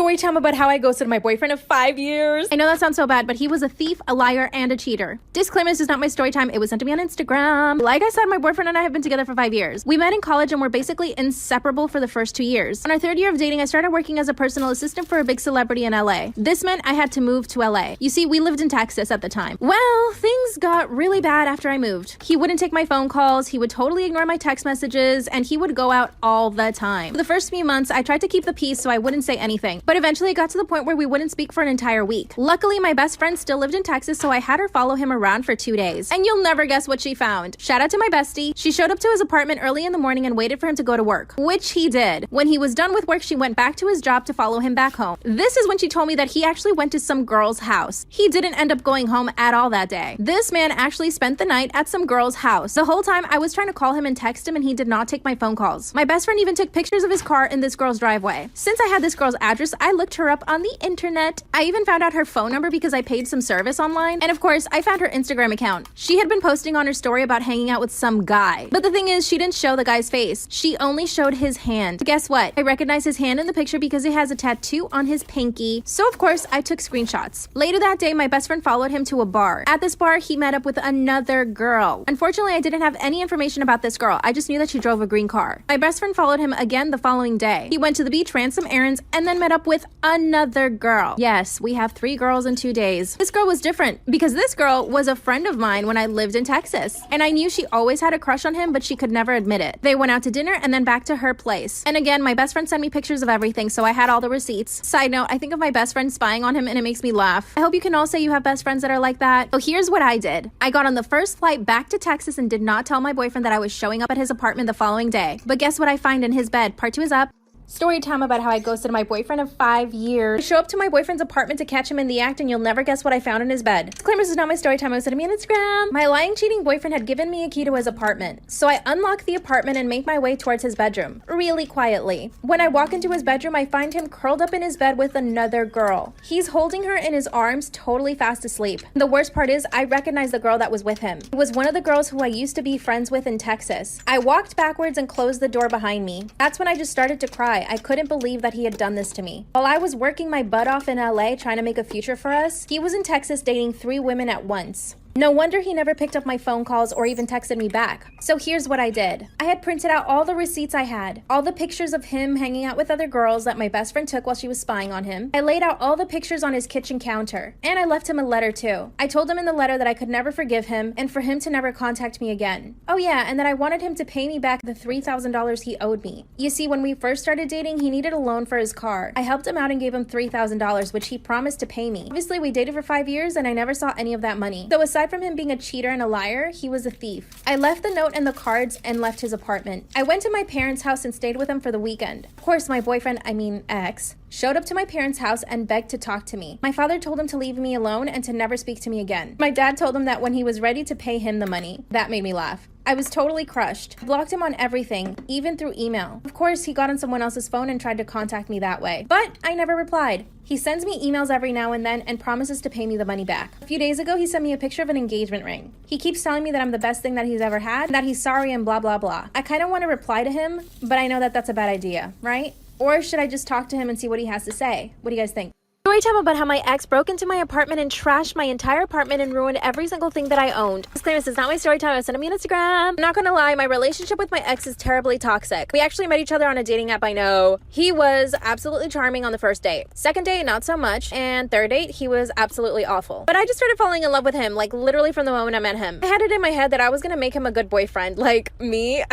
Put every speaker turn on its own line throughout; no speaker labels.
Story time about how I ghosted my boyfriend of 5 years.
I know that sounds so bad, but he was a thief, a liar, and a cheater. Disclaimer, this is not my story time. It was sent to me on Instagram. Like I said, my boyfriend and I have been together for 5 years. We met in college and were basically inseparable for the first 2 years. On our third year of dating, I started working as a personal assistant for a big celebrity in LA. This meant I had to move to LA. You see, we lived in Texas at the time. Well, things got really bad after I moved. He wouldn't take my phone calls, he would totally ignore my text messages, and he would go out all the time. For the first few months, I tried to keep the peace so I wouldn't say anything, but eventually it got to the point where we wouldn't speak for an entire week. Luckily, my best friend still lived in Texas, so I had her follow him around for 2 days. And you'll never guess what she found. Shout out to my bestie. She showed up to his apartment early in the morning and waited for him to go to work, which he did. When he was done with work, she went back to his job to follow him back home. This is when she told me that he actually went to some girl's house. He didn't end up going home at all that day. This man actually spent the night at some girl's house. The whole time I was trying to call him and text him, and he did not take my phone calls. My best friend even took pictures of his car in this girl's driveway. Since I had this girl's address, I looked her up on the internet. I even found out her phone number because I paid some service online. And of course, I found her Instagram account. She had been posting on her story about hanging out with some guy. But the thing is, she didn't show the guy's face. She only showed his hand. Guess what? I recognize his hand in the picture because it has a tattoo on his pinky. So of course, I took screenshots. Later that day, my best friend followed him to a bar. At this bar, he met up with another girl. Unfortunately, I didn't have any information about this girl. I just knew that she drove a green car. My best friend followed him again the following day. He went to the beach, ran some errands, and then met up with another girl. Yes, we have 3 girls in 2 days. This girl was different because this girl was a friend of mine when I lived in Texas. And I knew she always had a crush on him, but she could never admit it. They went out to dinner and then back to her place. And again, my best friend sent me pictures of everything, so I had all the receipts. Side note, I think of my best friend spying on him and it makes me laugh. I hope you can all say you have best friends that are like that. So here's what I did. I got on the first flight back to Texas and did not tell my boyfriend that I was showing up at his apartment the following day. But guess what I find in his bed? Part 2 is up. Story time about how I ghosted my boyfriend of 5 years. I show up to my boyfriend's apartment to catch him in the act, and you'll never guess what I found in his bed. Disclaimer, this is not my story time. I was sending me on Instagram. My lying, cheating boyfriend had given me a key to his apartment. So I unlock the apartment and make my way towards his bedroom, really quietly. When I walk into his bedroom, I find him curled up in his bed with another girl. He's holding her in his arms, totally fast asleep. The worst part is, I recognize the girl that was with him. It was one of the girls who I used to be friends with in Texas. I walked backwards and closed the door behind me. That's when I just started to cry. I couldn't believe that he had done this to me. While I was working my butt off in LA trying to make a future for us, he was in Texas dating 3 women at once. No wonder he never picked up my phone calls or even texted me back. So here's what I did. I had printed out all the receipts I had, all the pictures of him hanging out with other girls that my best friend took while she was spying on him. I laid out all the pictures on his kitchen counter, and I left him a letter too. I told him in the letter that I could never forgive him and for him to never contact me again. Oh yeah, and that I wanted him to pay me back the $3,000 he owed me. You see, when we first started dating, he needed a loan for his car. I helped him out and gave him $3,000, which he promised to pay me. Obviously, we dated for 5 years and I never saw any of that money. So aside from him being a cheater and a liar, he was a thief. I left the note and the cards and left his apartment. I went to my parents' house and stayed with him for the weekend. Of course, my boyfriend, ex, showed up to my parents' house and begged to talk to me. My father told him to leave me alone and to never speak to me again. My dad told him that when he was ready to pay him the money. That made me laugh. I was totally crushed. I blocked him on everything, even through email. Of course, he got on someone else's phone and tried to contact me that way, but I never replied. He sends me emails every now and then and promises to pay me the money back. A few days ago, he sent me a picture of an engagement ring. He keeps telling me that I'm the best thing that he's ever had, that he's sorry and blah, blah, blah. I kind of want to reply to him, but I know that that's a bad idea, right? Or should I just talk to him and see what he has to say? What do you guys think? Story time about how my ex broke into my apartment and trashed my entire apartment and ruined every single thing that I owned. Disclaimer, this is not my story time. I was sending me on Instagram. I'm not gonna lie, my relationship with my ex is terribly toxic. We actually met each other on a dating app, I know. He was absolutely charming on the first date. Second date, not so much. And third date, he was absolutely awful. But I just started falling in love with him, like literally from the moment I met him. I had it in my head that I was gonna make him a good boyfriend, like me.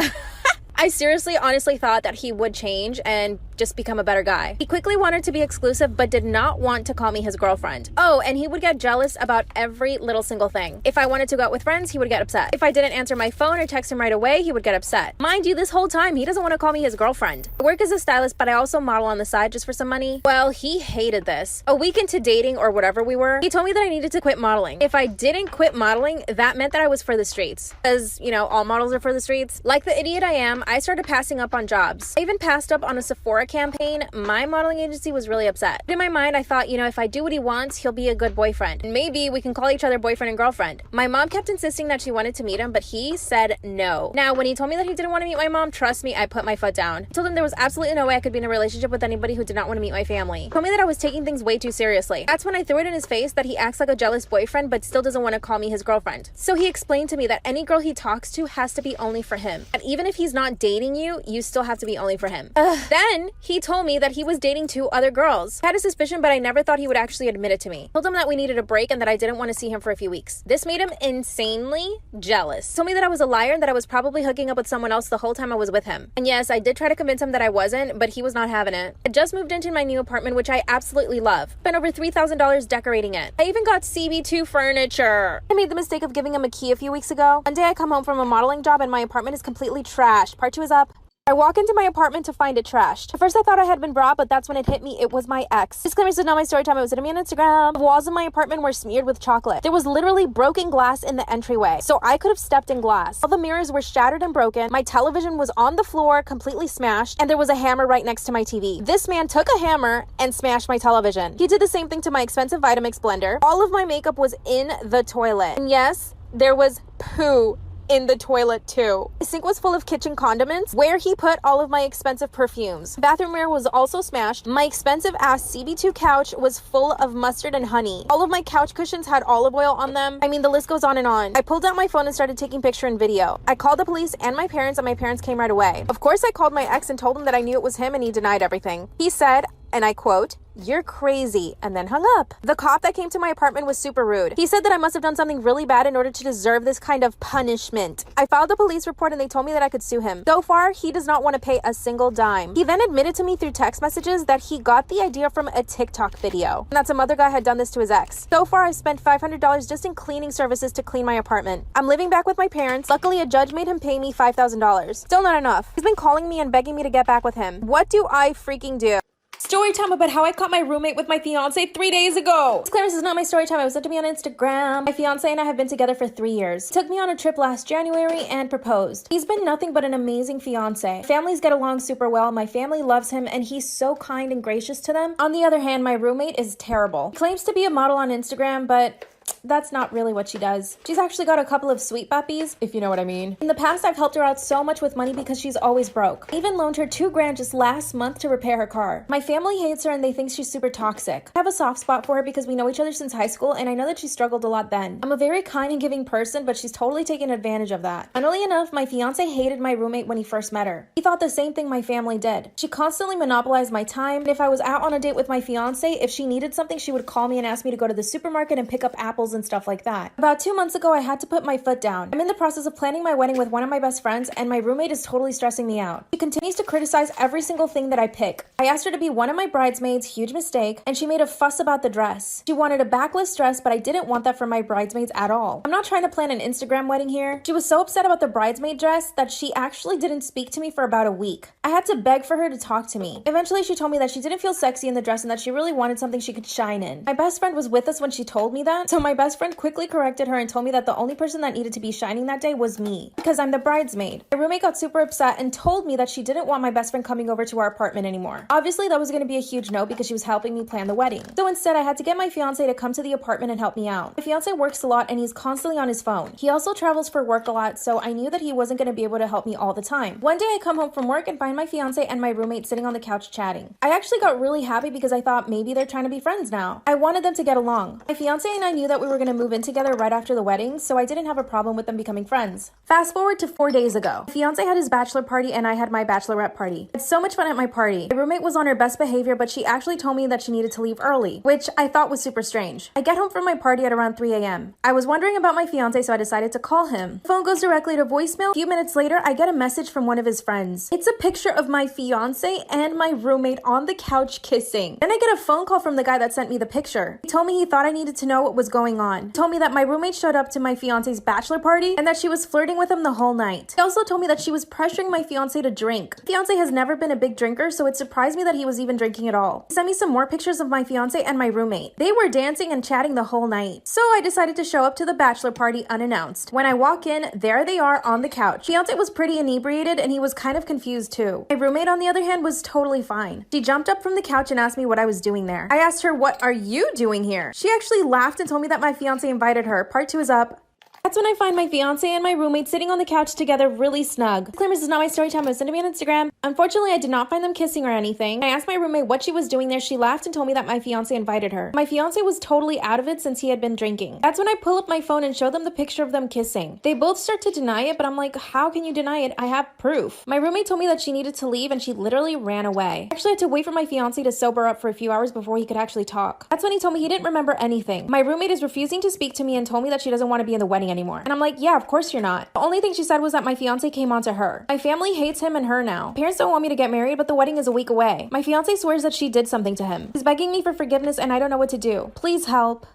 I seriously, honestly thought that he would change and just become a better guy. He quickly wanted to be exclusive, but did not want to call me his girlfriend. Oh, and he would get jealous about every little single thing. If I wanted to go out with friends, he would get upset. If I didn't answer my phone or text him right away, he would get upset. Mind you, this whole time, he doesn't want to call me his girlfriend. I work as a stylist, but I also model on the side just for some money. Well, he hated this. A week into dating or whatever we were, he told me that I needed to quit modeling. If I didn't quit modeling, that meant that I was for the streets. Because, you know, all models are for the streets. Like the idiot I am, I started passing up on jobs. I even passed up on a Sephora PR campaign, my modeling agency was really upset. In my mind, I thought, if I do what he wants, he'll be a good boyfriend. And maybe we can call each other boyfriend and girlfriend. My mom kept insisting that she wanted to meet him, but he said no. Now, when he told me that he didn't want to meet my mom, trust me, I put my foot down. I told him there was absolutely no way I could be in a relationship with anybody who did not want to meet my family. He told me that I was taking things way too seriously. That's when I threw it in his face that he acts like a jealous boyfriend, but still doesn't want to call me his girlfriend. So he explained to me that any girl he talks to has to be only for him. And even if he's not dating you, you still have to be only for him. Then he told me that he was dating 2 other girls. I had a suspicion, but I never thought he would actually admit it to me. I told him that we needed a break and that I didn't want to see him for a few weeks. This made him insanely jealous. He told me that I was a liar and that I was probably hooking up with someone else the whole time I was with him. And yes, I did try to convince him that I wasn't, but he was not having it. I just moved into my new apartment, which I absolutely love. Spent over $3,000 decorating it. I even got CB2 furniture. I made the mistake of giving him a key a few weeks ago. One day I come home from a modeling job and my apartment is completely trashed. Part 2 is up. I walk into my apartment to find it trashed. At first I thought I had been brought, but that's when it hit me. It was my ex. Disclaimer, this is not my story time. It was sitting me on Instagram. The walls of my apartment were smeared with chocolate. There was literally broken glass in the entryway, so I could have stepped in glass. All the mirrors were shattered and broken. My television was on the floor, completely smashed, and there was a hammer right next to my TV. This man took a hammer and smashed my television. He did the same thing to my expensive Vitamix blender. All of my makeup was in the toilet. And yes, there was poo in the toilet too. The sink was full of kitchen condiments where he put all of my expensive perfumes. The bathroom mirror was also smashed. My expensive ass CB2 couch was full of mustard and honey. All of my couch cushions had olive oil on them. I mean, the list goes on and on. I pulled out my phone and started taking picture and video. I called the police and my parents came right away. Of course, I called my ex and told him that I knew it was him and he denied everything. He said, and I quote, "You're crazy," and then hung up. The cop that came to my apartment was super rude. He said that I must have done something really bad in order to deserve this kind of punishment. I filed a police report and they told me that I could sue him. So far, he does not want to pay a single dime. He then admitted to me through text messages that he got the idea from a TikTok video, and that some other guy had done this to his ex. So far, I've spent $500 just in cleaning services to clean my apartment. I'm living back with my parents. Luckily, a judge made him pay me $5,000. Still not enough. He's been calling me and begging me to get back with him. What do I freaking do?
Story time about how I caught my roommate with my fiance 3 days ago.
Disclaimer, this is not my story time. It was sent to me on Instagram. My fiance and I have been together for 3 years. He took me on a trip last January and proposed. He's been nothing but an amazing fiance. Families get along super well. My family loves him and he's so kind and gracious to them. On the other hand, my roommate is terrible. He claims to be a model on Instagram, but that's not really what she does. She's actually got a couple of sweet puppies, if you know what I mean. In the past, I've helped her out so much with money because she's always broke. I even loaned her $2,000 just last month to repair her car. My family hates her and they think she's super toxic. I have a soft spot for her because we know each other since high school and I know that she struggled a lot then. I'm a very kind and giving person, but she's totally taken advantage of that. Funnily enough, my fiance hated my roommate when he first met her. He thought the same thing my family did. She constantly monopolized my time, and if I was out on a date with my fiance, if she needed something, she would call me and ask me to go to the supermarket and pick up apples and stuff like that. About 2 months ago, I had to put my foot down. I'm in the process of planning my wedding with one of my best friends, and my roommate is totally stressing me out. She continues to criticize every single thing that I pick. I asked her to be one of my bridesmaids, huge mistake, and she made a fuss about the dress. She wanted a backless dress, but I didn't want that for my bridesmaids at all. I'm not trying to plan an Instagram wedding here. She was so upset about the bridesmaid dress that she actually didn't speak to me for about a week. I had to beg for her to talk to me. Eventually, she told me that she didn't feel sexy in the dress and that she really wanted something she could shine in. My best friend was with us when she told me that, so my best friend quickly corrected her and told me that the only person that needed to be shining that day was me, because I'm the bridesmaid. My roommate got super upset and told me that she didn't want my best friend coming over to our apartment anymore. Obviously, that was going to be a huge no because she was helping me plan the wedding. So instead, I had to get my fiance to come to the apartment and help me out. My fiance works a lot and he's constantly on his phone. He also travels for work a lot, so I knew that he wasn't going to be able to help me all the time. One day, I come home from work and find my fiance and my roommate sitting on the couch chatting. I actually got really happy because I thought maybe they're trying to be friends now. I wanted them to get along. My fiance and I knew that we were going to move in together right after the wedding, so I didn't have a problem with them becoming friends. Fast forward to 4 days ago. My fiance had his bachelor party and I had my bachelorette party. I had so much fun at my party. My roommate was on her best behavior, but she actually told me that she needed to leave early, which I thought was super strange. I get home from my party at around 3 a.m. I was wondering about my fiance, so I decided to call him. The phone goes directly to voicemail. A few minutes later, I get a message from one of his friends. It's a picture of my fiance and my roommate on the couch kissing. Then I get a phone call from the guy that sent me the picture. He told me he thought I needed to know what was going
going on. He told me that my roommate showed up to my fiance's bachelor party and that she was flirting with him the whole night. He also told me that she was pressuring my fiance to drink. My fiance has never been a big drinker, so it surprised me that he was even drinking at all. He sent me some more pictures of my fiance and my roommate. They were dancing and chatting the whole night. So I decided to show up to the bachelor party unannounced. When I walk in, there they are on the couch. Fiance was pretty inebriated and he was kind of confused too. My roommate, on the other hand, was totally fine. She jumped up from the couch and asked me what I was doing there. I asked her, "What are you doing here?" She actually laughed and told me that my fiance invited her. Part 2 is up. That's when I find my fiance and my roommate sitting on the couch together really snug. Disclaimer, this is not my story time. It was sent to me on Instagram. Unfortunately, I did not find them kissing or anything. I asked my roommate what she was doing there. She laughed and told me that my fiance invited her. My fiance was totally out of it since he had been drinking. That's when I pull up my phone and show them the picture of them kissing. They both start to deny it, but I'm like, how can you deny it? I have proof. My roommate told me that she needed to leave and she literally ran away. I actually had to wait for my fiance to sober up for a few hours before he could actually talk. That's when he told me he didn't remember anything. My roommate is refusing to speak to me and told me that she doesn't want to be in the wedding anymore. And I'm like, yeah, of course you're not. The only thing she said was that my fiance came on to her. My family hates him and her now. Parents don't want me to get married, but the wedding is a week away. My fiance swears that she did something to him. He's begging me for forgiveness and I don't know what to do. Please help.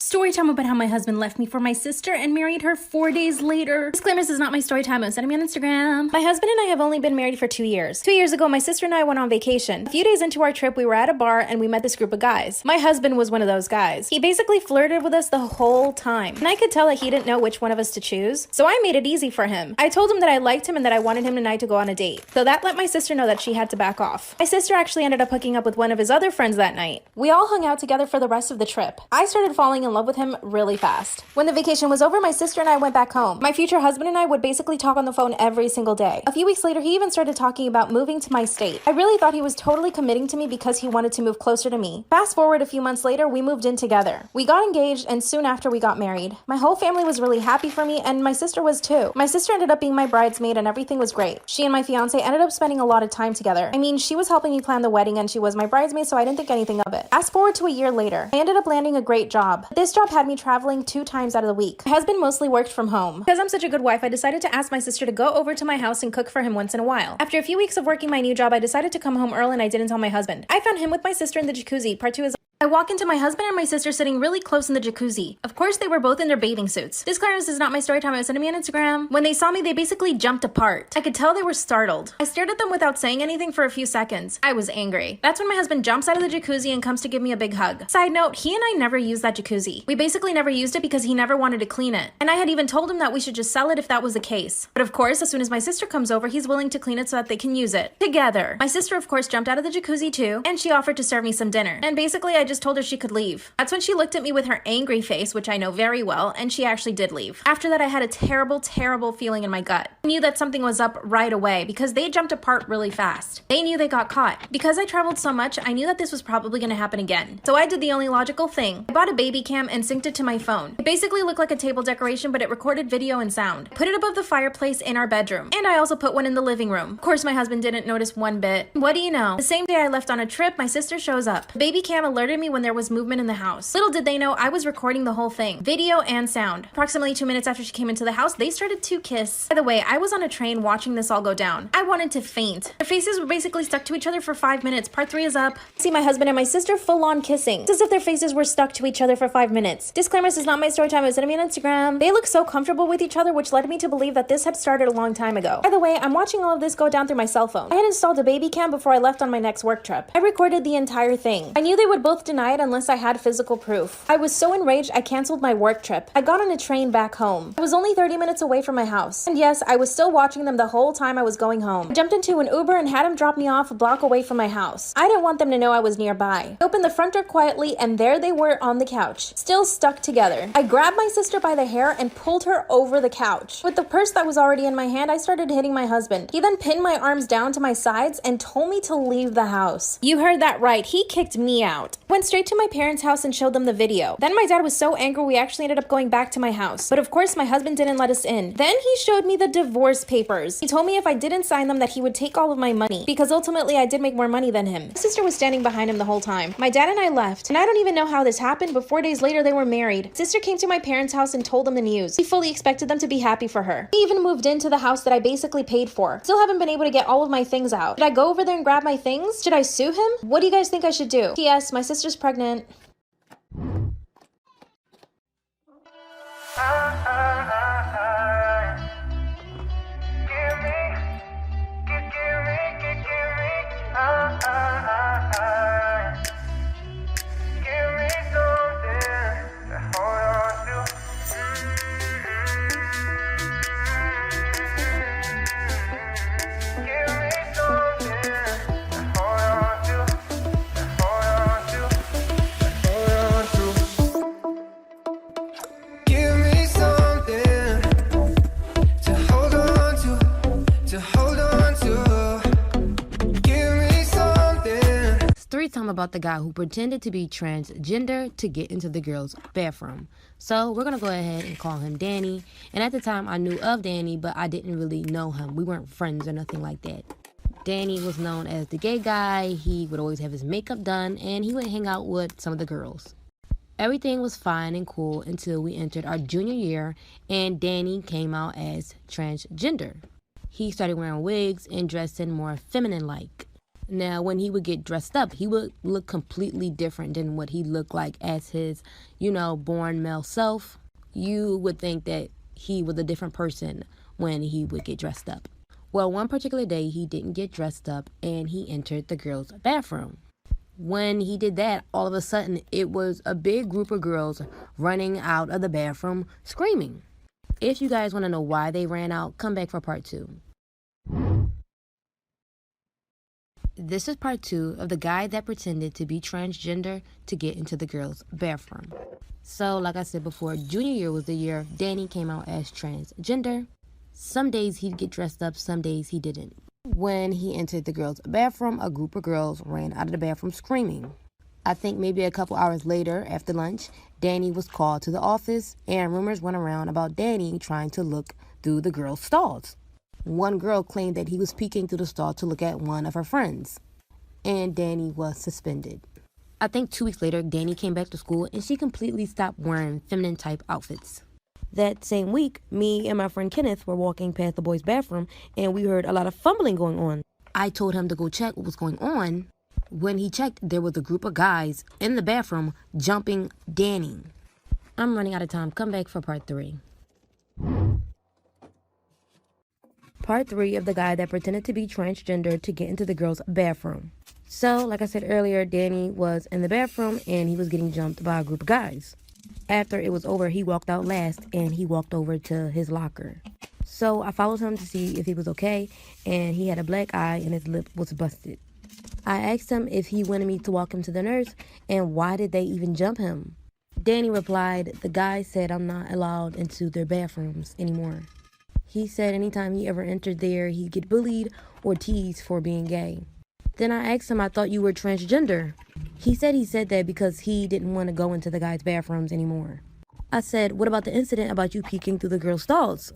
Story time about how my husband left me for my sister and married her 4 days later. Disclaimer, this is not my story time. It was sent to me on Instagram.
My husband and I have only been married for 2 years. 2 years ago, my sister and I went on vacation. A few days into our trip, we were at a bar and we met this group of guys. My husband was one of those guys. He basically flirted with us the whole time. And I could tell that he didn't know which one of us to choose. So I made it easy for him. I told him that I liked him and that I wanted him and I to go on a date. So that let my sister know that she had to back off. My sister actually ended up hooking up with one of his other friends that night. We all hung out together for the rest of the trip. I started falling in love with him really fast. When the vacation was over, my sister and I went back home. My future husband and I would basically talk on the phone every single day. A few weeks later, he even started talking about moving to my state. I really thought he was totally committing to me because he wanted to move closer to me. Fast forward a few months later, we moved in together. We got engaged and soon after we got married. My whole family was really happy for me and my sister was too. My sister ended up being my bridesmaid and everything was great. She and my fiance ended up spending a lot of time together. I mean, she was helping me plan the wedding and she was my bridesmaid, so I didn't think anything of it. Fast forward to a year later, I ended up landing a great job. This job had me traveling 2 times out of the week. My husband mostly worked from home. Because I'm such a good wife, I decided to ask my sister to go over to my house and cook for him once in a while. After a few weeks of working my new job, I decided to come home early and I didn't tell my husband. I found him with my sister in the jacuzzi. Part 2 is I walk into my husband and my sister sitting really close in the jacuzzi. Of course, they were both in their bathing suits. Disclaimer, this is not my story time. It was sent to me on Instagram. When they saw me, they basically jumped apart. I could tell they were startled. I stared at them without saying anything for a few seconds. I was angry. That's when my husband jumps out of the jacuzzi and comes to give me a big hug. Side note, he and I never used that jacuzzi. We basically never used it because he never wanted to clean it. And I had even told him that we should just sell it if that was the case. But of course, as soon as my sister comes over, he's willing to clean it so that they can use it together. My sister, of course, jumped out of the jacuzzi too, and she offered to serve me some dinner. And basically, I just told her she could leave. That's when she looked at me with her angry face, which I know very well, and she actually did leave. After that, I had a terrible, terrible feeling in my gut. I knew that something was up right away because they jumped apart really fast. They knew they got caught. Because I traveled so much, I knew that this was probably going to happen again. So I did the only logical thing. I bought a baby cam and synced it to my phone. It basically looked like a table decoration, but it recorded video and sound. I put it above the fireplace in our bedroom. And I also put one in the living room. Of course, my husband didn't notice one bit. What do you know? The same day I left on a trip, my sister shows up. The baby cam alerted me when there was movement in the house. Little did they know I was recording the whole thing, video and sound. Approximately 2 minutes after she came into the house, they started to kiss. By the way, I was on a train watching this all go down. I wanted to faint. Their faces were basically stuck to each other for 5 minutes. Part 3 is up. See my husband and my sister full on kissing. It's as if their faces were stuck to each other for 5 minutes. Disclaimer, this is not my story time. It was sent to me on Instagram. They look so comfortable with each other, which led me to believe that this had started a long time ago. By the way, I'm watching all of this go down through my cell phone. I had installed a baby cam before I left on my next work trip. I recorded the entire thing. I knew they would both deny it unless I had physical proof. I was so enraged I canceled my work trip. I got on a train back home. I was only 30 minutes away from my house. And yes, I was still watching them the whole time I was going home. I jumped into an Uber and had him drop me off a block away from my house. I didn't want them to know I was nearby. I opened the front door quietly and there they were on the couch, still stuck together. I grabbed my sister by the hair and pulled her over the couch. With the purse that was already in my hand, I started hitting my husband. He then pinned my arms down to my sides and told me to leave the house. You heard that right. He kicked me out. Went straight to my parents' house and showed them the video. Then my dad was so angry we actually ended up going back to my house. But of course my husband didn't let us in. Then he showed me the divorce papers. He told me if I didn't sign them that he would take all of my money because ultimately I did make more money than him. My sister was standing behind him the whole time. My dad and I left and I don't even know how this happened, but 4 days later they were married. Sister came to my parents' house and told them the news. He fully expected them to be happy for her. He even moved into the house that I basically paid for. Still haven't been able to get all of my things out. Should I go over there and grab my things? Should I sue him? What do you guys think I should do? P.S. My sister's pregnant.
Story time about the guy who pretended to be transgender to get into the girls' bathroom. So we're gonna go ahead and call him Danny. And at the time I knew of Danny, but I didn't really know him. We weren't friends or nothing like that. Danny was known as the gay guy. He would always have his makeup done and he would hang out with some of the girls. Everything was fine and cool until we entered our junior year and Danny came out as transgender. He started wearing wigs and dressing more feminine-like. Now, when he would get dressed up, he would look completely different than what he looked like as his, born male self. You would think that he was a different person when he would get dressed up. Well, one particular day, he didn't get dressed up and he entered the girls' bathroom. When he did that, all of a sudden, it was a big group of girls running out of the bathroom screaming. If you guys want to know why they ran out, come back for part 2. This is part 2 of the guy that pretended to be transgender to get into the girls' bathroom. So, like I said before, junior year was the year Danny came out as transgender. Some days he'd get dressed up, some days he didn't. When he entered the girls' bathroom, a group of girls ran out of the bathroom screaming. I think maybe a couple hours later, after lunch, Danny was called to the office and rumors went around about Danny trying to look through the girls' stalls. One girl claimed that he was peeking through the stall to look at one of her friends, and Danny was suspended. I think 2 weeks later, Danny came back to school, and she completely stopped wearing feminine-type outfits. That same week, me and my friend Kenneth were walking past the boys' bathroom, and we heard a lot of fumbling going on. I told him to go check what was going on. When he checked, there was a group of guys in the bathroom jumping Danny. I'm running out of time. Come back for part 3. Part 3 of the guy that pretended to be transgender to get into the girls' bathroom. So, like I said earlier, Danny was in the bathroom and he was getting jumped by a group of guys. After it was over, he walked out last and he walked over to his locker. So I followed him to see if he was okay, and he had a black eye and his lip was busted. I asked him if he wanted me to walk him to the nurse and why did they even jump him. Danny replied, the guy said I'm not allowed into their bathrooms anymore. He said anytime he ever entered there, he'd get bullied or teased for being gay. Then I asked him, I thought you were transgender. He said that because he didn't want to go into the guys' bathrooms anymore. I said, what about the incident about you peeking through the girls' stalls?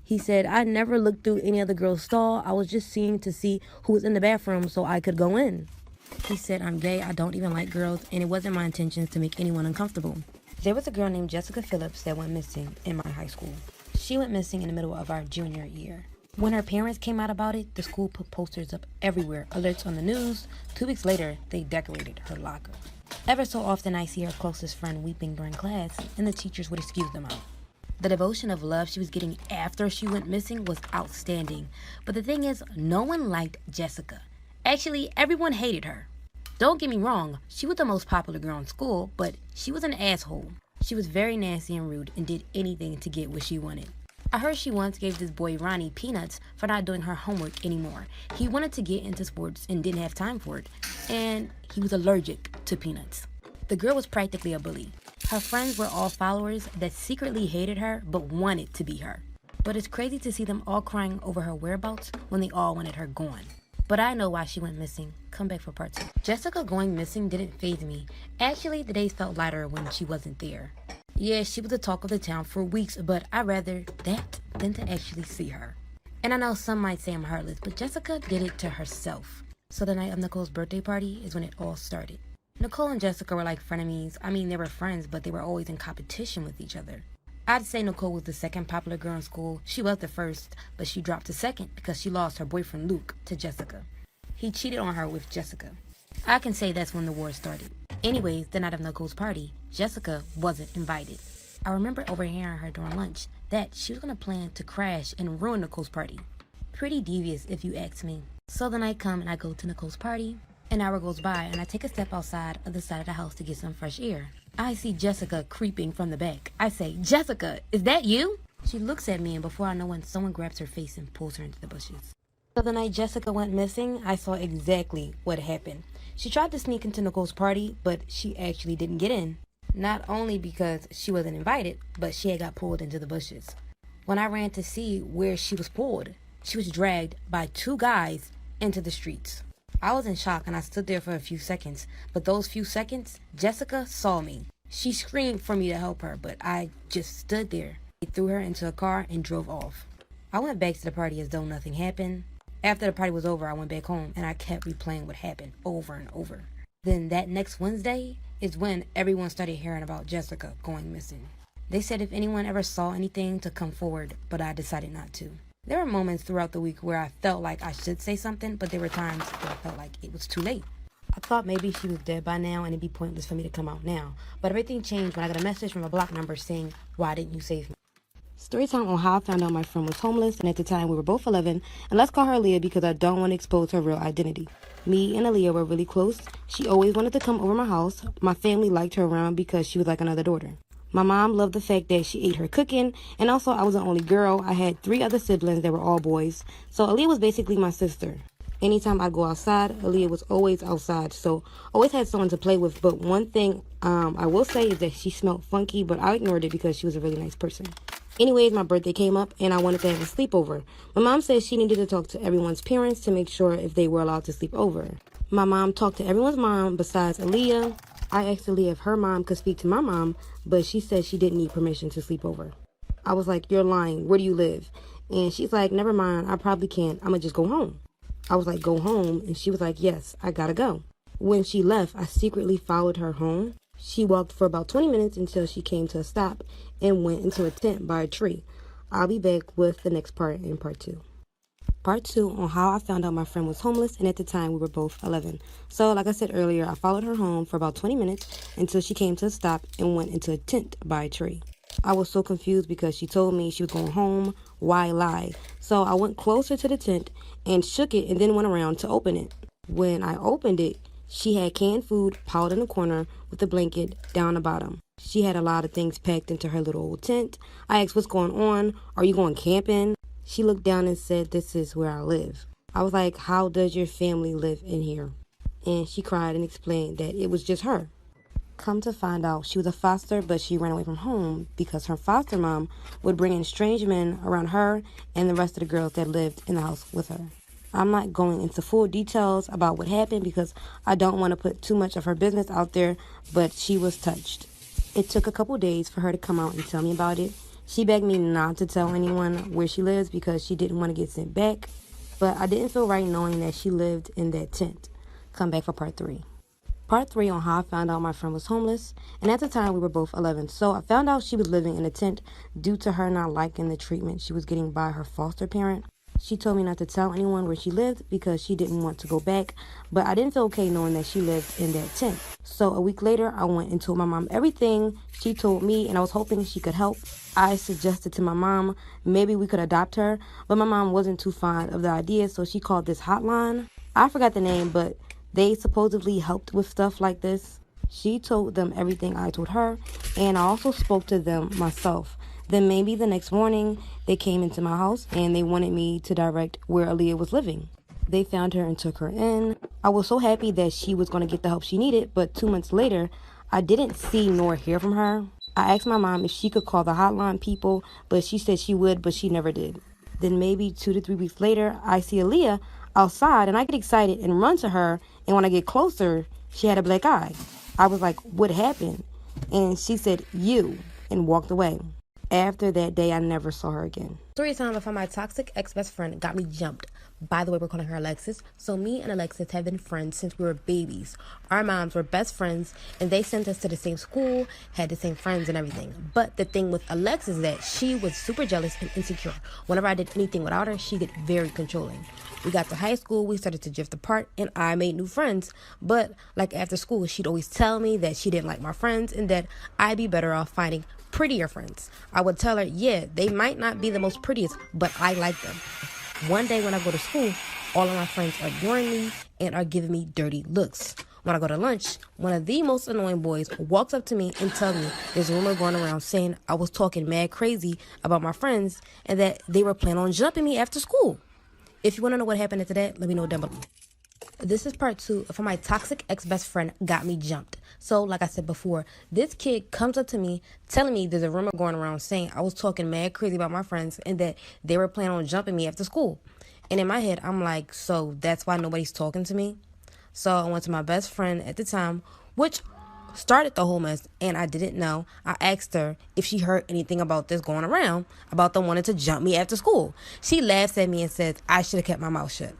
He said, I never looked through any other girl's stall. I was just seeing to see who was in the bathroom so I could go in. He said, I'm gay, I don't even like girls, and it wasn't my intentions to make anyone uncomfortable. There was a girl named Jessica Phillips that went missing in my high school. She went missing in the middle of our junior year. When her parents came out about it, the school put posters up everywhere, alerts on the news. 2 weeks later, they decorated her locker. Ever so often, I see her closest friend weeping during class, and the teachers would excuse them out. The devotion of love she was getting after she went missing was outstanding. But the thing is, no one liked Jessica. Actually, everyone hated her. Don't get me wrong, she was the most popular girl in school, but she was an asshole. She was very nasty and rude and did anything to get what she wanted. I heard she once gave this boy Ronnie peanuts for not doing her homework anymore. He wanted to get into sports and didn't have time for it, and he was allergic to peanuts. The girl was practically a bully. Her friends were all followers that secretly hated her but wanted to be her. But it's crazy to see them all crying over her whereabouts when they all wanted her gone. But I know why she went missing. Come back for part 2. Jessica going missing didn't faze me. Actually, the days felt lighter when she wasn't there. Yeah, she was the talk of the town for weeks, but I'd rather that than to actually see her. And I know some might say I'm heartless, but Jessica did it to herself. So the night of Nicole's birthday party is when it all started. Nicole and Jessica were like frenemies. I mean, they were friends, but they were always in competition with each other. I'd say Nicole was the second popular girl in school. She was the first, but she dropped to second because she lost her boyfriend Luke to Jessica. He cheated on her with Jessica. I can say that's when the war started. Anyways, the night of Nicole's party, Jessica wasn't invited. I remember overhearing her during lunch that she was going to plan to crash and ruin Nicole's party. Pretty devious if you ask me. So the night comes and I go to Nicole's party. An hour goes by and I take a step outside of the side of the house to get some fresh air. I see Jessica creeping from the back. I say, "Jessica, is that you?" She looks at me and before I know it, someone grabs her face and pulls her into the bushes. So the night Jessica went missing, I saw exactly what happened. She tried to sneak into Nicole's party, but she actually didn't get in. Not only because she wasn't invited, but she had got pulled into the bushes. When I ran to see where she was pulled, she was dragged by two guys into the streets. I was in shock and I stood there for a few seconds, but those few seconds, Jessica saw me. She screamed for me to help her, but I just stood there. They threw her into a car and drove off. I went back to the party as though nothing happened. After the party was over, I went back home and I kept replaying what happened over and over. Then that next Wednesday is when everyone started hearing about Jessica going missing. They said if anyone ever saw anything to come forward, but I decided not to. There were moments throughout the week where I felt like I should say something, but there were times where I felt like it was too late. I thought maybe she was dead by now and it'd be pointless for me to come out now. But everything changed when I got a message from a block number saying, "Why didn't you save me?" Storytime on how I found out my friend was homeless, and at the time we were both 11, and let's call her Aaliyah because I don't want to expose her real identity. Me and Aaliyah were really close. She always wanted to come over my house. My family liked her around because she was like another daughter. My mom loved the fact that she ate her cooking, and also I was the only girl. I had 3 other siblings that were all boys, so Aaliyah was basically my sister. Anytime I'd go outside, Aaliyah was always outside, so always had someone to play with. But one thing I will say is that she smelled funky, but I ignored it because she was a really nice person. Anyways, my birthday came up and I wanted to have a sleepover. My mom said she needed to talk to everyone's parents to make sure if they were allowed to sleep over. My mom talked to everyone's mom besides Aaliyah. I asked Aaliyah if her mom could speak to my mom, but she said she didn't need permission to sleep over. I was like, "You're lying. Where do you live?" And she's like, "Never mind. I probably can't. I'm going to just go home." I was like, "Go home?" And she was like, "Yes, I gotta go." When she left, I secretly followed her home. She walked for about 20 minutes until she came to a stop and went into a tent by a tree. I'll be back with the next part in part 2. Part 2 on how I found out my friend was homeless, and at the time we were both 11. So like I said earlier, I followed her home for about 20 minutes until she came to a stop and went into a tent by a tree. I was so confused because she told me she was going home. Why lie? So I went closer to the tent and shook it and then went around to open it. When I opened it, she had canned food piled in the corner with a blanket down the bottom. She had a lot of things packed into her little old tent. I asked, "What's going on? Are you going camping?" She looked down and said, "This is where I live." I was like, "How does your family live in here?" And she cried and explained that it was just her. Come to find out, she was a foster, but she ran away from home because her foster mom would bring in strange men around her and the rest of the girls that lived in the house with her. I'm not going into full details about what happened because I don't want to put too much of her business out there, but she was touched. It took a couple days for her to come out and tell me about it. She begged me not to tell anyone where she lives because she didn't want to get sent back, but I didn't feel right knowing that she lived in that tent. Come back for part 3. Part 3 on how I found out my friend was homeless, and at the time we were both 11, so I found out she was living in a tent due to her not liking the treatment she was getting by her foster parent. She told me not to tell anyone where she lived because she didn't want to go back, but I didn't feel okay knowing that she lived in that tent. So a week later, I went and told my mom everything she told me, and I was hoping she could help. I suggested to my mom maybe we could adopt her, but my mom wasn't too fond of the idea, so she called this hotline. I forgot the name, but they supposedly helped with stuff like this. She told them everything I told her, and I also spoke to them myself. Then maybe the next morning, they came into my house and they wanted me to direct where Aaliyah was living. They found her and took her in. I was so happy that she was going to get the help she needed, but 2 months later, I didn't see nor hear from her. I asked my mom if she could call the hotline people, but she said she would, but she never did. Then maybe 2 to 3 weeks later, I see Aaliyah outside and I get excited and run to her, and when I get closer, she had a black eye. I was like, "What happened?" And she said, "You," and walked away. After that day, I never saw her again. Story time of how my toxic ex-best friend got me jumped. By the way, we're calling her Alexis. So me and Alexis have been friends since we were babies. Our moms were best friends, and they sent us to the same school, had the same friends and everything. But the thing with Alexis is that she was super jealous and insecure. Whenever I did anything without her, she'd get very controlling. We got to high school, we started to drift apart, and I made new friends. But like after school, she'd always tell me that she didn't like my friends and that I'd be better off finding prettier friends. I would tell her, yeah, they might not be the most prettiest, but I like them. One day when I go to school, all of my friends are ignoring me and are giving me dirty looks. When I go to lunch, one of the most annoying boys walks up to me and tells me there's a rumor going around saying I was talking mad crazy about my friends and that they were planning on jumping me after school. If you want to know what happened after that, let me know down below. This is part 2 of how my toxic ex-best friend got me jumped. So, like I said before, this kid comes up to me telling me there's a rumor going around saying I was talking mad crazy about my friends and that they were planning on jumping me after school. And in my head, I'm like, so that's why nobody's talking to me? So I went to my best friend at the time, which started the whole mess, and I didn't know. I asked her if she heard anything about this going around, about them wanting to jump me after school. She laughs at me and says I should have kept my mouth shut.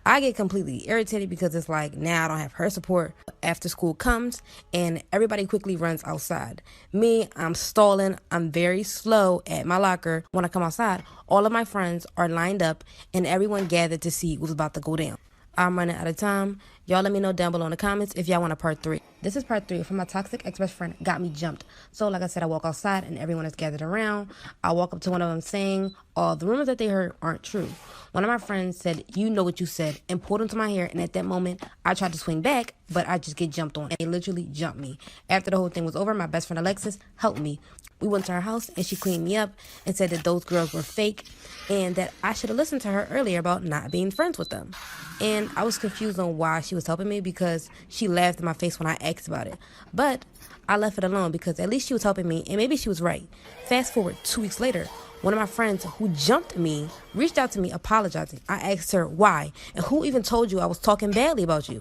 I get completely irritated because it's like now I don't have her support. After school comes and everybody quickly runs outside. Me, I'm stalling. I'm very slow at my locker. When I come outside, all of my friends are lined up and everyone gathered to see what's about to go down. I'm running out of time. Y'all let me know down below in the comments if y'all want a part 3. This is part 3 from my toxic ex-best friend got me jumped. So like I said, I walk outside and everyone is gathered around. I walk up to one of them saying, all the rumors that they heard aren't true. One of my friends said, you know what you said, and pulled into my hair. And at that moment, I tried to swing back, but I just get jumped on. And they literally jumped me. After the whole thing was over, my best friend Alexis helped me. We went to her house and she cleaned me up and said that those girls were fake and that I should have listened to her earlier about not being friends with them. And I was confused on why she was helping me because she laughed in my face when I asked about it. But I left it alone because at least she was helping me and maybe she was right. Fast forward 2 weeks later, one of my friends who jumped me reached out to me apologizing. I asked her why and who even told you I was talking badly about you.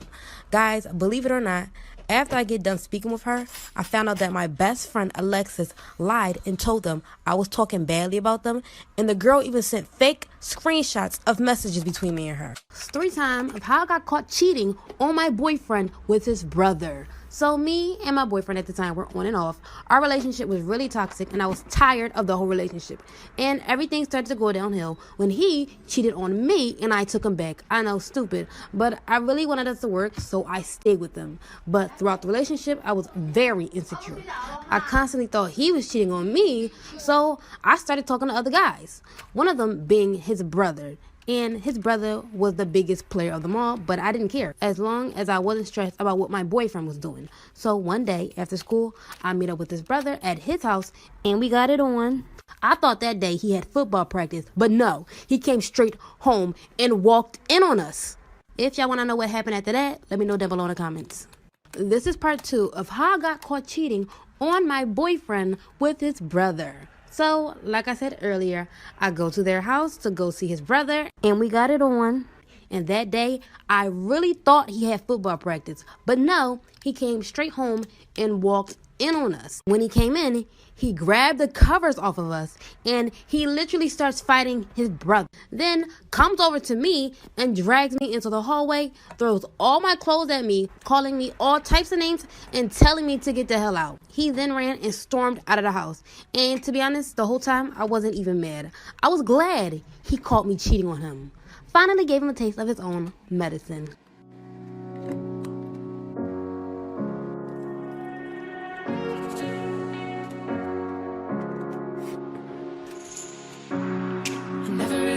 Guys, believe it or not, after I get done speaking with her, I found out that my best friend Alexis lied and told them I was talking badly about them, and the girl even sent fake screenshots of messages between me and her. Story time of how I got caught cheating on my boyfriend with his brother. So me and my boyfriend at the time were on and off. Our relationship was really toxic and I was tired of the whole relationship. And everything started to go downhill when he cheated on me and I took him back. I know, stupid, but I really wanted us to work, so I stayed with him. But throughout the relationship, I was very insecure. I constantly thought he was cheating on me, so I started talking to other guys. One of them being his brother. And his brother was the biggest player of them all, but I didn't care as long as I wasn't stressed about what my boyfriend was doing. So one day after school, I met up with his brother at his house and we got it on. I thought that day he had football practice, but no, he came straight home and walked in on us. If y'all want to know what happened after that, let me know down below in the comments. This is part 2 of how I got caught cheating on my boyfriend with his brother. So, like I said earlier, I go to their house to go see his brother, and we got it on. And that day, I really thought he had football practice. But no, he came straight home and walked in on us. When he came in, he grabbed the covers off of us, and he literally starts fighting his brother. Then comes over to me and drags me into the hallway, throws all my clothes at me, calling me all types of names and telling me to get the hell out. He then ran and stormed out of the house. And to be honest, the whole time I wasn't even mad. I was glad he caught me cheating on him. Finally gave him a taste of his own medicine.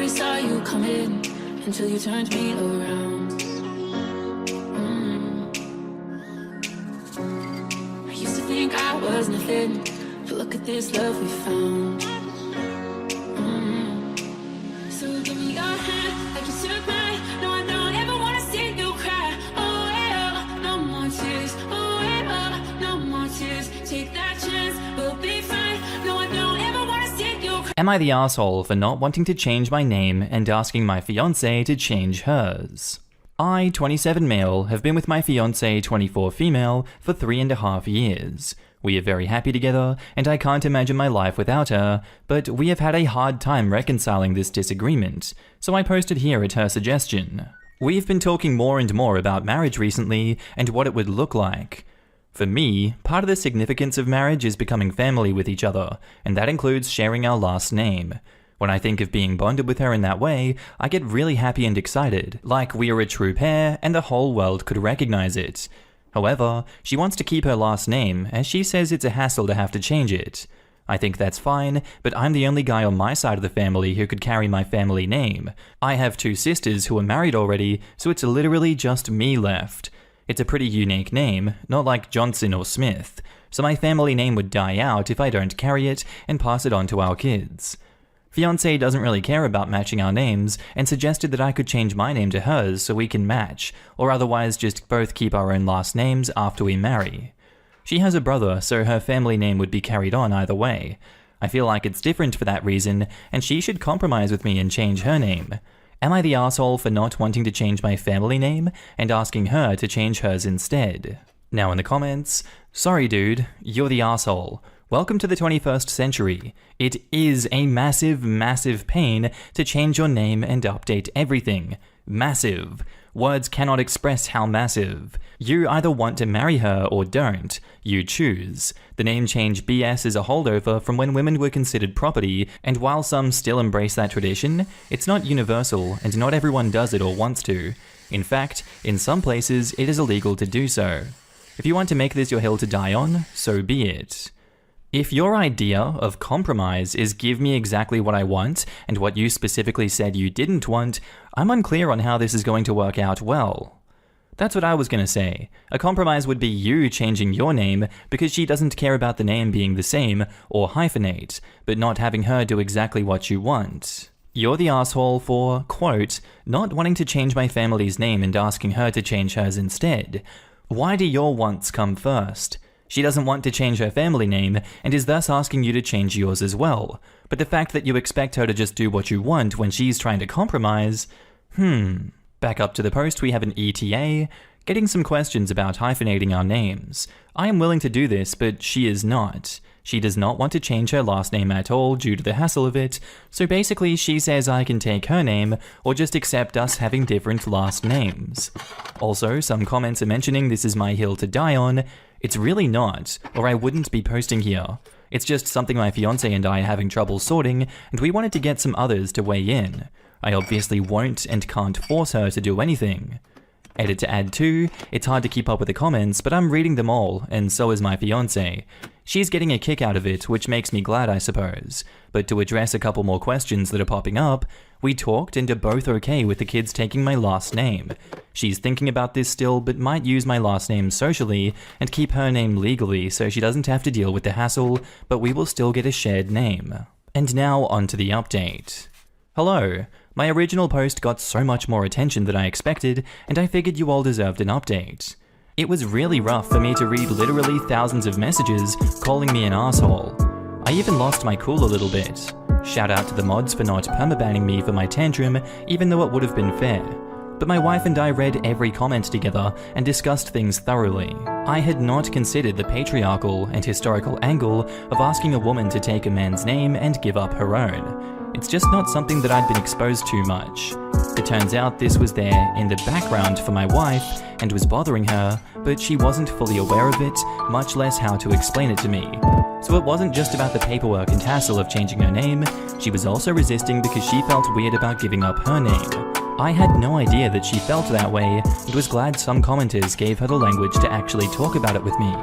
Saw you coming until you turned me around. I used to think I was nothing, but look at this love we found. So give me your hand like you took mine. No, I don't ever wanna see you cry. Oh yeah, no more tears. Oh yeah, no more tears. Take that chance, we'll be fine. No, I don't ever wanna see you cry.
Am I the asshole for not wanting to change my name and asking my fiancée to change hers? I, 27 male, have been with my fiancée, 24 female, for 3.5 years. We are very happy together, and I can't imagine my life without her, but we have had a hard time reconciling this disagreement, so I posted here at her suggestion. We've been talking more and more about marriage recently, and what it would look like. For me, part of the significance of marriage is becoming family with each other, and that includes sharing our last name. When I think of being bonded with her in that way, I get really happy and excited, like we are a true pair and the whole world could recognize it. However, she wants to keep her last name, as she says it's a hassle to have to change it. I think that's fine, but I'm the only guy on my side of the family who could carry my family name. I have 2 sisters who are married already, so it's literally just me left. It's a pretty unique name, not like Johnson or Smith, so my family name would die out if I don't carry it and pass it on to our kids. Fiancé doesn't really care about matching our names and suggested that I could change my name to hers so we can match, or otherwise just both keep our own last names after we marry. She has a brother, so her family name would be carried on either way. I feel like it's different for that reason, and she should compromise with me and change her name. Am I the asshole for not wanting to change my family name and asking her to change hers instead? Now in the comments, sorry dude, you're the asshole. Welcome to the 21st century. It is a massive, massive pain to change your name and update everything. Massive. Words cannot express how massive. You either want to marry her or don't. You choose. The name change BS is a holdover from when women were considered property, and while some still embrace that tradition, it's not universal and not everyone does it or wants to. In fact, in some places, it is illegal to do so. If you want to make this your hill to die on, so be it. If your idea of compromise is give me exactly what I want and what you specifically said you didn't want, I'm unclear on how this is going to work out well. That's what I was going to say. A compromise would be you changing your name because she doesn't care about the name being the same or hyphenate, but not having her do exactly what you want. You're the asshole for, quote, not wanting to change my family's name and asking her to change hers instead. Why do your wants come first? She doesn't want to change her family name and is thus asking you to change yours as well. But the fact that you expect her to just do what you want when she's trying to compromise... Back up to the post, we have an ETA, getting some questions about hyphenating our names. I am willing to do this, but she is not. She does not want to change her last name at all due to the hassle of it, so basically she says I can take her name or just accept us having different last names. Also, some comments are mentioning this is my hill to die on. It's really not, or I wouldn't be posting here. It's just something my fiancé and I are having trouble sorting, and we wanted to get some others to weigh in. I obviously won't and can't force her to do anything. Edit to add to, it's hard to keep up with the comments, but I'm reading them all, and so is my fiancé. She's getting a kick out of it, which makes me glad, I suppose. But to address a couple more questions that are popping up, we talked and are both okay with the kids taking my last name. She's thinking about this still, but might use my last name socially and keep her name legally so she doesn't have to deal with the hassle, but we will still get a shared name. And now onto the update. Hello. My original post got so much more attention than I expected, and I figured you all deserved an update. It was really rough for me to read literally thousands of messages calling me an asshole. I even lost my cool a little bit. Shout out to the mods for not permabanning me for my tantrum, even though it would have been fair. But my wife and I read every comment together and discussed things thoroughly. I had not considered the patriarchal and historical angle of asking a woman to take a man's name and give up her own. It's just not something that I'd been exposed to much. It turns out this was there in the background for my wife and was bothering her, but she wasn't fully aware of it, much less how to explain it to me. So it wasn't just about the paperwork and hassle of changing her name, she was also resisting because she felt weird about giving up her name. I had no idea that she felt that way and was glad some commenters gave her the language to actually talk about it with me.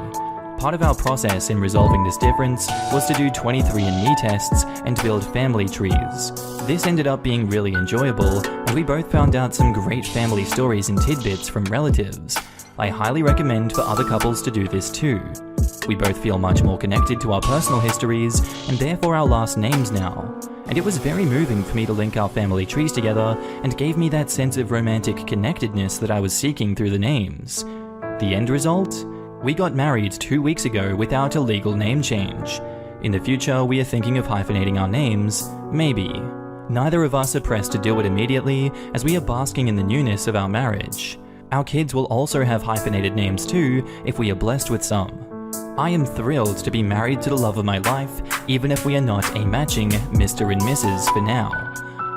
Part of our process in resolving this difference was to do 23andMe tests and build family trees. This ended up being really enjoyable, and we both found out some great family stories and tidbits from relatives. I highly recommend for other couples to do this too. We both feel much more connected to our personal histories, and therefore our last names now. And it was very moving for me to link our family trees together, and gave me that sense of romantic connectedness that I was seeking through the names. The end result? We got married 2 weeks ago without a legal name change. In the future, we are thinking of hyphenating our names, maybe. Neither of us are pressed to do it immediately, as we are basking in the newness of our marriage. Our kids will also have hyphenated names too, if we are blessed with some. I am thrilled to be married to the love of my life, even if we are not a matching Mr. and Mrs. for now.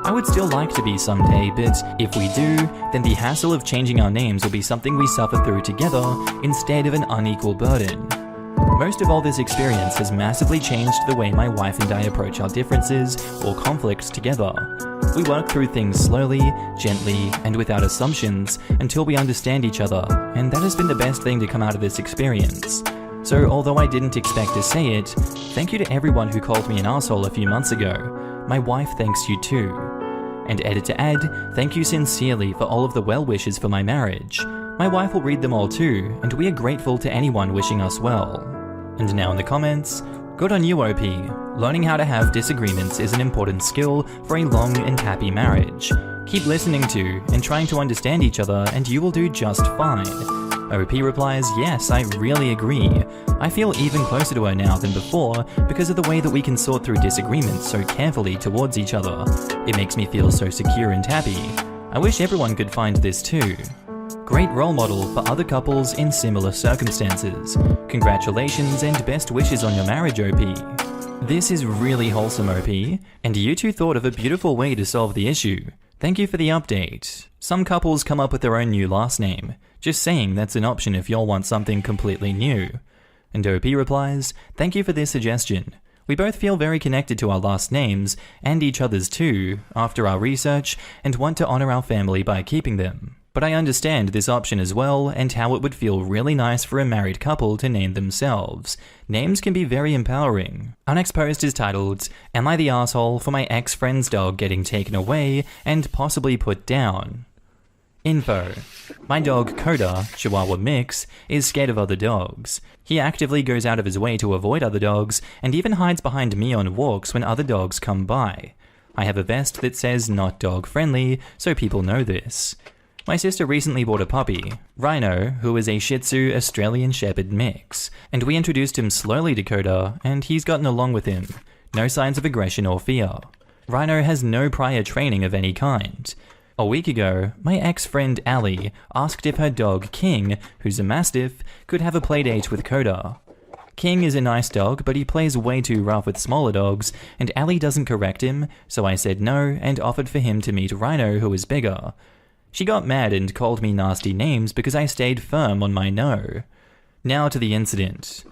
I would still like to be someday, but if we do, then the hassle of changing our names will be something we suffer through together instead of an unequal burden. Most of all this experience has massively changed the way my wife and I approach our differences or conflicts together. We work through things slowly, gently, and without assumptions until we understand each other, and that has been the best thing to come out of this experience. So although I didn't expect to say it, thank you to everyone who called me an asshole a few months ago. My wife thanks you too. And edit to add, thank you sincerely for all of the well wishes for my marriage. My wife will read them all too, and we are grateful to anyone wishing us well. And now in the comments, good on you OP. Learning how to have disagreements is an important skill for a long and happy marriage. Keep listening to and trying to understand each other and you will do just fine. OP replies, yes, I really agree. I feel even closer to her now than before because of the way that we can sort through disagreements so carefully towards each other. It makes me feel so secure and happy. I wish everyone could find this too. Great role model for other couples in similar circumstances. Congratulations and best wishes on your marriage, OP. This is really wholesome, OP, and you two thought of a beautiful way to solve the issue. Thank you for the update. Some couples come up with their own new last name. Just saying that's an option if y'all want something completely new. And OP replies, thank you for this suggestion. We both feel very connected to our last names, and each other's too, after our research, and want to honor our family by keeping them. But I understand this option as well, and how it would feel really nice for a married couple to name themselves. Names can be very empowering. Our next post is titled, Am I the asshole for my ex-friend's dog getting taken away and possibly put down? Info. My dog Coda, Chihuahua mix, is scared of other dogs. He actively goes out of his way to avoid other dogs, and even hides behind me on walks when other dogs come by. I have a vest that says not dog friendly, so people know this. My sister recently bought a puppy, Rhino, who is a Shih Tzu Australian Shepherd mix, and we introduced him slowly to Coda, and he's gotten along with him. No signs of aggression or fear. Rhino has no prior training of any kind. A week ago, my ex-friend Ali asked if her dog King, who's a Mastiff, could have a playdate with Coda. King is a nice dog, but he plays way too rough with smaller dogs, and Ali doesn't correct him, so I said no and offered for him to meet Rhino, who is bigger. She got mad and called me nasty names because I stayed firm on my no. Now to the incident.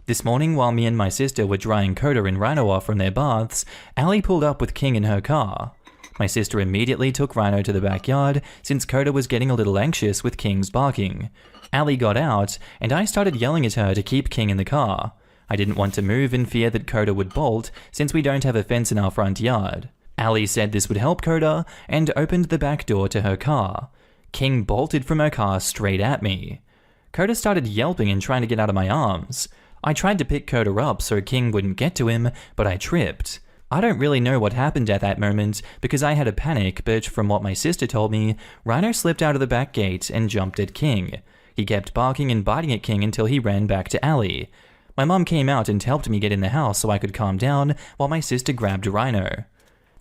This morning, while me and my sister were drying Coda and Rhino off from their baths, Ali pulled up with King in her car. My sister immediately took Rhino to the backyard since Coda was getting a little anxious with King's barking. Ali got out, and I started yelling at her to keep King in the car. I didn't want to move in fear that Coda would bolt since we don't have a fence in our front yard. Ali said this would help Coda and opened the back door to her car. King bolted from her car straight at me. Coda started yelping and trying to get out of my arms. I tried to pick Coda up so King wouldn't get to him, but I tripped. I don't really know what happened at that moment because I had a panic, but from what my sister told me, Rhino slipped out of the back gate and jumped at King. He kept barking and biting at King until he ran back to Ali. My mom came out and helped me get in the house so I could calm down while my sister grabbed Rhino.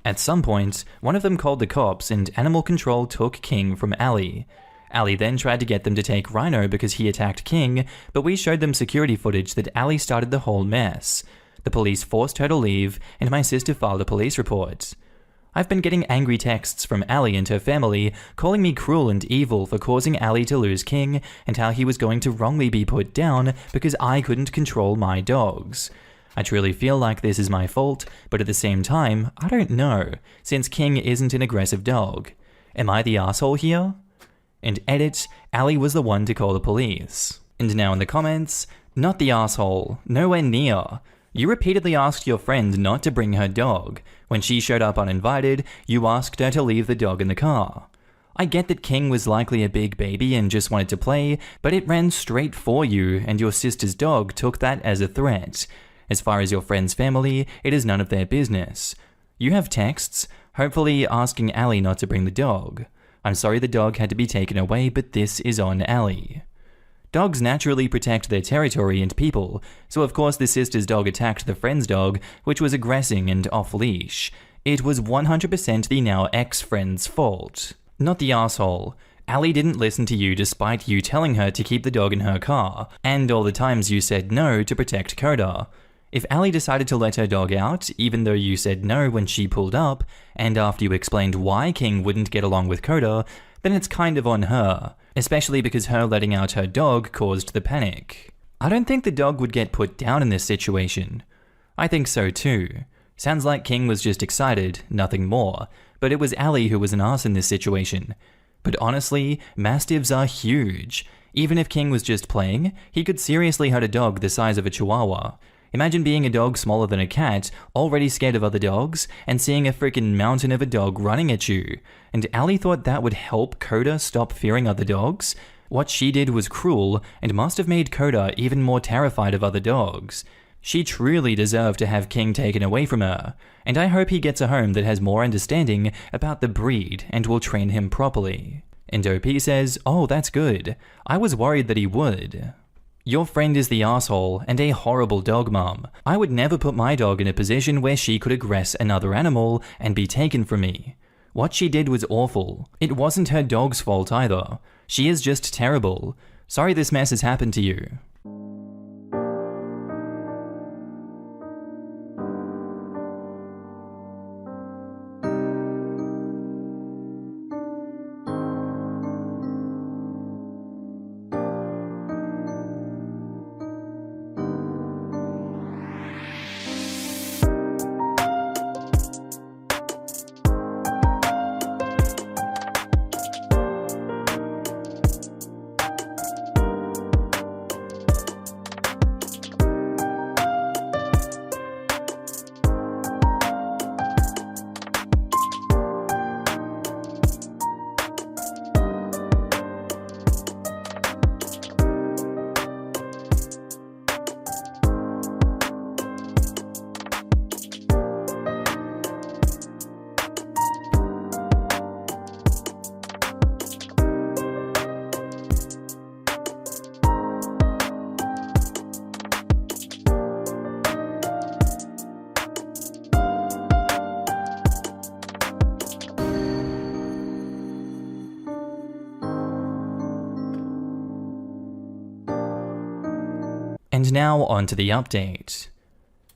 At some point, one of them called the cops and animal control took King from Ali. Ali then tried to get them to take Rhino because he attacked King, but we showed them security footage that Ali started the whole mess. The police forced her to leave, and my sister filed a police report. I've been getting angry texts from Ali and her family, calling me cruel and evil for causing Ali to lose King, and how he was going to wrongly be put down because I couldn't control my dogs. I truly feel like this is my fault, but at the same time, I don't know, since King isn't an aggressive dog. Am I the asshole here? And edit, Ali was the one to call the police. And now in the comments, not the asshole, nowhere near. You repeatedly asked your friend not to bring her dog. When she showed up uninvited, you asked her to leave the dog in the car. I get that King was likely a big baby and just wanted to play, but it ran straight for you, and your sister's dog took that as a threat. As far as your friend's family, it is none of their business. You have texts, hopefully asking Ali not to bring the dog. I'm sorry the dog had to be taken away, but this is on Ali. Dogs naturally protect their territory and people, so of course the sister's dog attacked the friend's dog, which was aggressing and off-leash. It was 100% the now ex-friend's fault. Not the asshole. Ali didn't listen to you despite you telling her to keep the dog in her car, and all the times you said no to protect Coda. If Ali decided to let her dog out, even though you said no when she pulled up, and after you explained why King wouldn't get along with Coda, then it's kind of on her, especially because her letting out her dog caused the panic. I don't think the dog would get put down in this situation. I think so too. Sounds like King was just excited, nothing more, but it was Ali who was an arse in this situation. But honestly, Mastiffs are huge. Even if King was just playing, he could seriously hurt a dog the size of a Chihuahua. Imagine being a dog smaller than a cat, already scared of other dogs, and seeing a freaking mountain of a dog running at you. And Ali thought that would help Coda stop fearing other dogs? What she did was cruel, and must have made Coda even more terrified of other dogs. She truly deserved to have King taken away from her, and I hope he gets a home that has more understanding about the breed and will train him properly. And OP says, oh, that's good. I was worried that he would. Your friend is the asshole and a horrible dog mum. I would never put my dog in a position where she could aggress another animal and be taken from me. What she did was awful. It wasn't her dog's fault either. She is just terrible. Sorry this mess has happened to you. And now on to the update.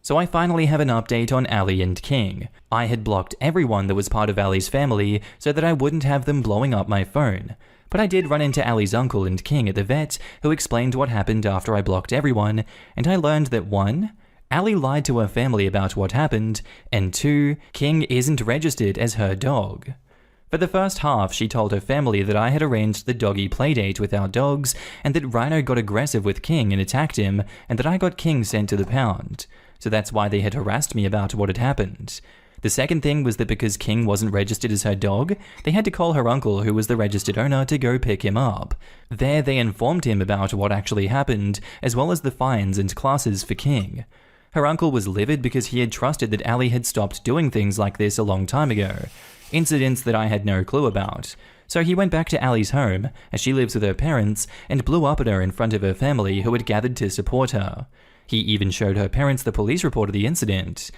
So I finally have an update on Ali and King. I had blocked everyone that was part of Ali's family so that I wouldn't have them blowing up my phone. But I did run into Ali's uncle and King at the vet, who explained what happened after I blocked everyone, and I learned that 1. Ali lied to her family about what happened, and 2. King isn't registered as her dog. For the first half, she told her family that I had arranged the doggy playdate with our dogs, and that Rhino got aggressive with King and attacked him, and that I got King sent to the pound. So that's why they had harassed me about what had happened. The second thing was that because King wasn't registered as her dog, they had to call her uncle, who was the registered owner, to go pick him up. There they informed him about what actually happened, as well as the fines and classes for King. Her uncle was livid because he had trusted that Ali had stopped doing things like this a long time ago. Incidents that I had no clue about. So he went back to Ali's home, as she lives with her parents, and blew up at her in front of her family who had gathered to support her. He even showed her parents the police report of the incident.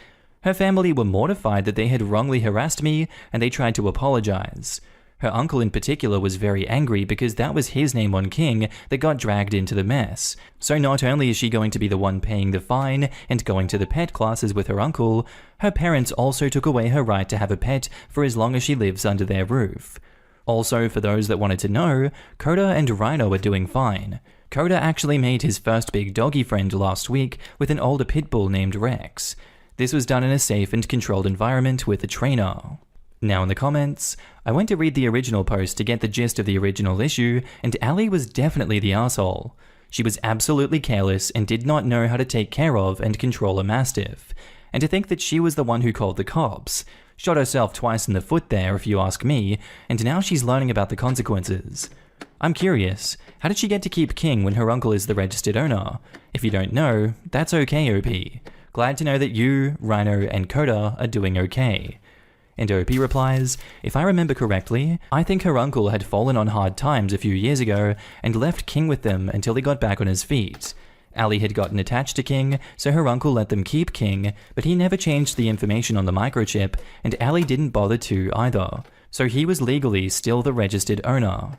Her family were mortified that they had wrongly harassed me, and they tried to apologize. Her uncle in particular was very angry because that was his name on King that got dragged into the mess. So not only is she going to be the one paying the fine and going to the pet classes with her uncle, her parents also took away her right to have a pet for as long as she lives under their roof. Also, for those that wanted to know, Coda and Rhino are doing fine. Coda actually made his first big doggy friend last week with an older pit bull named Rex. This was done in a safe and controlled environment with a trainer. Now in the comments, I went to read the original post to get the gist of the original issue, and Ali was definitely the asshole. She was absolutely careless and did not know how to take care of and control a mastiff. And to think that she was the one who called the cops. Shot herself twice in the foot there, if you ask me, and now she's learning about the consequences. I'm curious, how did she get to keep King when her uncle is the registered owner? If you don't know, that's okay, OP. Glad to know that you, Rhino, and Coda are doing okay. And OP replies, if I remember correctly, I think her uncle had fallen on hard times a few years ago and left King with them until he got back on his feet. Ali had gotten attached to King, so her uncle let them keep King, but he never changed the information on the microchip, and Ali didn't bother to either, so he was legally still the registered owner.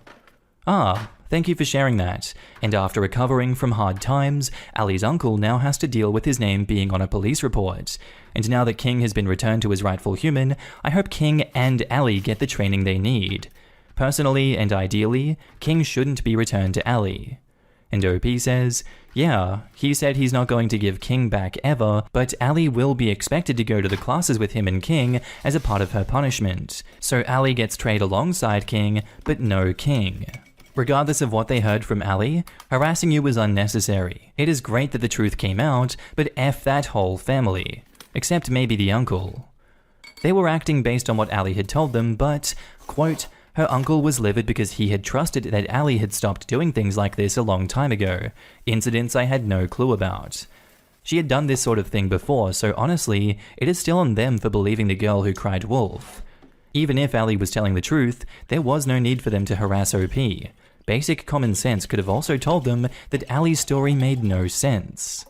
Ah, thank you for sharing that. And after recovering from hard times, Ali's uncle now has to deal with his name being on a police report. And now that King has been returned to his rightful human, I hope King and Ali get the training they need. Personally and ideally, King shouldn't be returned to Ali. And OP says, yeah, he said he's not going to give King back ever, but Ali will be expected to go to the classes with him and King as a part of her punishment. So Ali gets trained alongside King, but no King. Regardless of what they heard from Ali, harassing you was unnecessary. It is great that the truth came out, but F that whole family. Except maybe the uncle. They were acting based on what Ali had told them, but, quote, her uncle was livid because he had trusted that Ali had stopped doing things like this a long time ago, incidents I had no clue about. She had done this sort of thing before, so honestly, it is still on them for believing the girl who cried wolf. Even if Ali was telling the truth, there was no need for them to harass OP. Basic common sense could have also told them that Ali's story made no sense.